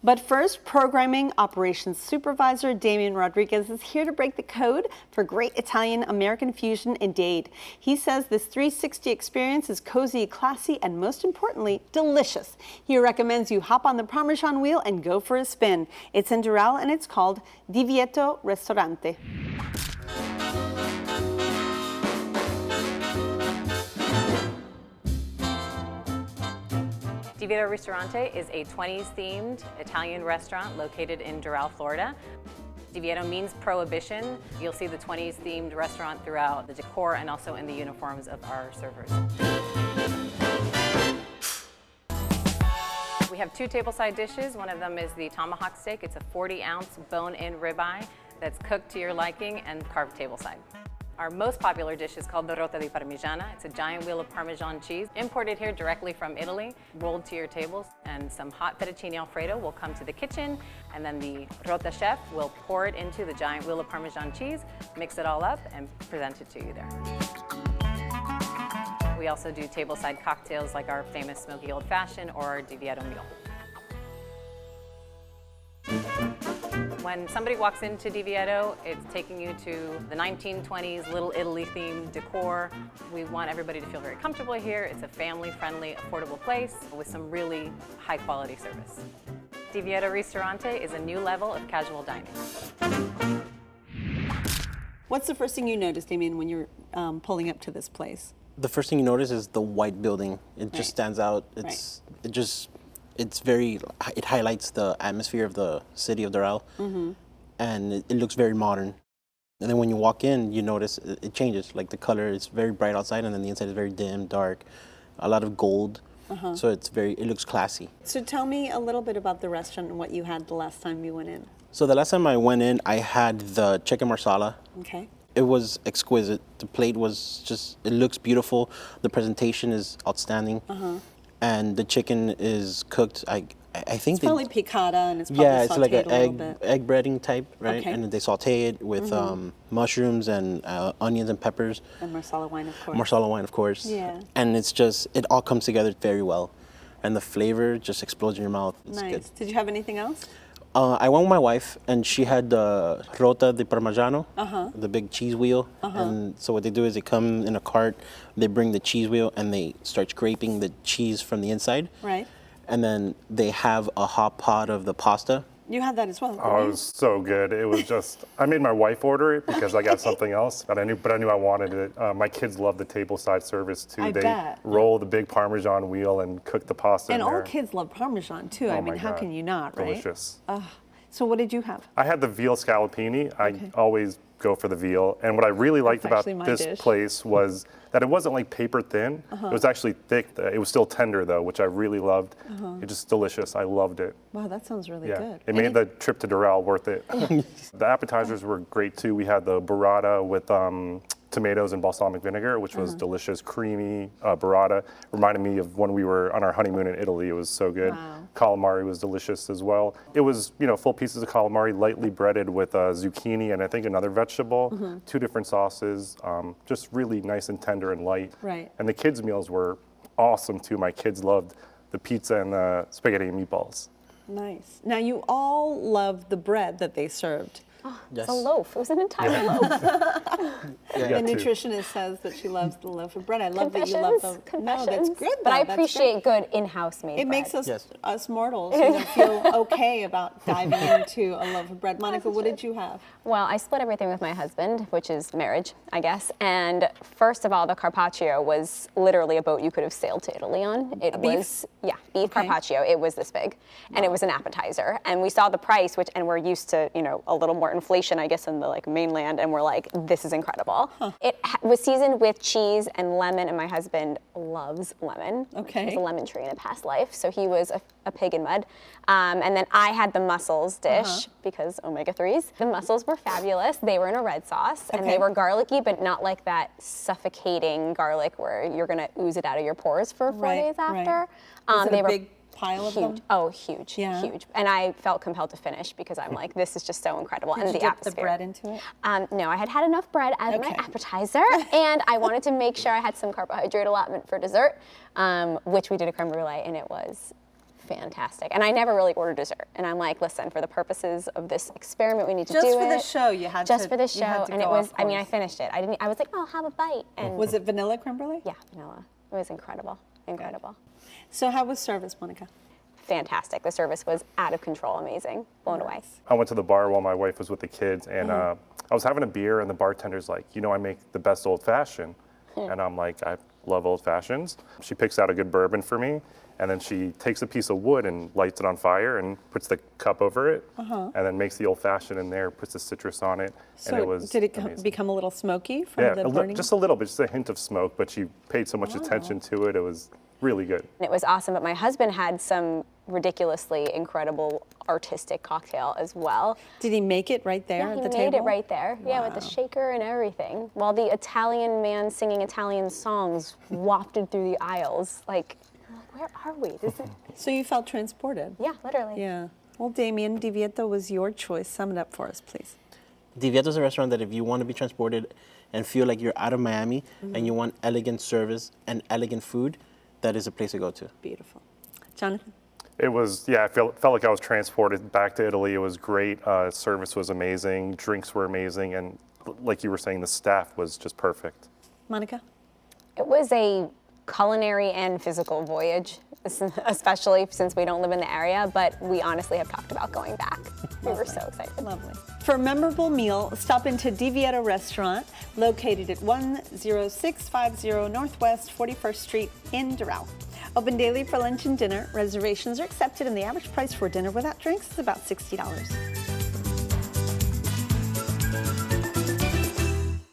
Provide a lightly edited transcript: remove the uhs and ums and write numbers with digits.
But first, Programming Operations Supervisor Damian Rodriguez is here to break the code for great Italian-American fusion in Dade. He says this 360 experience is cozy, classy, and most importantly, delicious. He recommends you hop on the Parmesan wheel and go for a spin. It's in Doral and it's called Divieto Ristorante. Divieto Ristorante is a 20s-themed Italian restaurant located in Doral, Florida. Divieto means prohibition. You'll see the 20s-themed restaurant throughout the decor and also in the uniforms of our servers. We have 2 tableside dishes. One of them is the tomahawk steak. It's a 40-ounce bone-in ribeye that's cooked to your liking and carved tableside. Our most popular dish is called the Rota di Parmigiana. It's a giant wheel of Parmesan cheese, imported here directly from Italy, rolled to your tables, and some hot fettuccine Alfredo will come to the kitchen, and then the Rota chef will pour it into the giant wheel of Parmesan cheese, mix it all up, and present it to you there. We also do tableside cocktails like our famous Smoky Old Fashioned or our Divieto Mule. When somebody walks into Divieto, it's taking you to the 1920s Little Italy themed decor. We want everybody to feel very comfortable here. It's a family-friendly, affordable place with some really high-quality service. Divieto Ristorante is a new level of casual dining. What's the first thing you notice, Damien, when you're pulling up to this place? The first thing you notice is the white building. It just stands out. It highlights the atmosphere of the city of Doral, and it looks very modern. And then when you walk in, you notice it changes. Like the color is very bright outside, and then the inside is very dim, dark, a lot of gold. So it looks classy. So tell me a little bit about the restaurant and what you had the last time you went in. So the last time I went in, I had the chicken marsala. Okay. It was exquisite. The plate was it looks beautiful. The presentation is outstanding. And the chicken is cooked. I think it's probably piccata and it's probably it's like sauteed an egg breading type, right? Okay. And they saute it with mushrooms and onions and peppers. And Marsala wine, of course. Marsala wine, of course. Yeah. And it all comes together very well. And the flavor just explodes in your mouth. It's nice. good. Did you have anything else? I went with my wife, and she had the Rota di Parmigiano, the big cheese wheel. And so what they do is they come in a cart, they bring the cheese wheel, and they start scraping the cheese from the inside. Right. And then they have a hot pot of the pasta. You had that as well. Oh, it was so good. It was just, I made my wife order it because I got something else, but I knew I wanted it. My kids love the tableside service too. I They bet. roll the big Parmesan wheel and cook the pasta And in all there. kids love Parmesan too. Oh I mean, my how God. can you not, right? Delicious. So what did you have? I had the Veal Scaloppini. I always go for the veal. And what I really liked about actually my this dish. place was that it wasn't like paper thin. It was actually thick. It was still tender though, which I really loved. It's just delicious. I loved it. Wow, that sounds really Yeah, good. it made the trip to Doral worth it. The appetizers were great too. We had the burrata with tomatoes and balsamic vinegar, which was delicious, creamy burrata. Reminded me of when we were on our honeymoon in Italy. It was so good. Wow. Calamari was delicious as well. It was, full pieces of calamari, lightly breaded with zucchini and I think another vegetable, 2 different sauces, just really nice and tender and light. Right. And the kids' meals were awesome too. My kids loved the pizza and the spaghetti and meatballs. Nice. Now you all loved the bread that they served. Yes. It's a loaf. It was an entire loaf. The got 2. nutritionist says that she loves the loaf of bread. I love that you love the. Confessions. No, that's good. But I though. That's appreciate good in-house made It bread. makes us Yes. us mortals feel okay about diving into a loaf of bread. Monica, what did you have? Well, I split everything with my husband, which is marriage, I guess. And first of all, the carpaccio was literally a boat you could have sailed to Italy on. It was, beef carpaccio. It was this big, and it was an appetizer. And we saw the price, and we're used to, a little more inflation, I guess, in the mainland, and we're like, this is incredible. It was seasoned with cheese and lemon, and my husband loves lemon. Okay. He was a lemon tree in a past life, so he was a pig in mud. And then I had the mussels dish because omega-3s. The mussels were fabulous. They were in a red sauce, and they were garlicky, but not like that suffocating garlic where you're gonna ooze it out of your pores for 4 days after. Was it they a were big pile of them? Oh, huge, Yeah. huge. And I felt compelled to finish because I'm like, this is just so incredible. Did and you the dip atmosphere. the bread into it? No, I had enough bread as my appetizer, and I wanted to make sure I had some carbohydrate allotment for dessert, which we did a creme brulee, and it was fantastic. And I never really ordered dessert. And I'm like, listen, for the purposes of this experiment, we need to Just do for it. the show, you had Just to. for the you had show. to And it go was, off I mean, I course. finished it. I was like, oh, I'll have a bite. And Was it vanilla creme brulee? yeah, vanilla. It was incredible. Incredible. So how was service, Monica? Fantastic. The service was out of control, amazing. Blown away. I went to the bar while my wife was with the kids, and I was having a beer, and the bartender's like, I make the best old fashioned. And I'm like, I love old fashions. She picks out a good bourbon for me, and then she takes a piece of wood and lights it on fire and puts the cup over it, and then makes the old fashioned in there, puts the citrus on it, and it was did it amazing. become a little smoky from Yeah, the burning? just a little bit, just a hint of smoke, but she paid so much attention to it. It was really good. It was awesome, but my husband had some ridiculously incredible artistic cocktail as well. Did he make it right there Yeah, at he the made table? it right there. Yeah, with the shaker and everything. While the Italian man singing Italian songs wafted through the aisles. Like, where are we? So you felt transported? Yeah, literally. Yeah. Well, Damien, Divieto was your choice. Sum it up for us, please. Divieto is a restaurant that if you want to be transported and feel like you're out of Miami and you want elegant service and elegant food, that is a place to go to. Beautiful. Jonathan? It was, I felt like I was transported back to Italy. It was great. Service was amazing. Drinks were amazing. And like you were saying, the staff was just perfect. Monica? It was a culinary and physical voyage, especially since we don't live in the area, but we honestly have talked about going back. We were so excited. Lovely. For a memorable meal, stop into Divieto Restaurant, located at 10650 Northwest 41st Street in Doral. Open daily for lunch and dinner. Reservations are accepted, and the average price for dinner without drinks is about $60.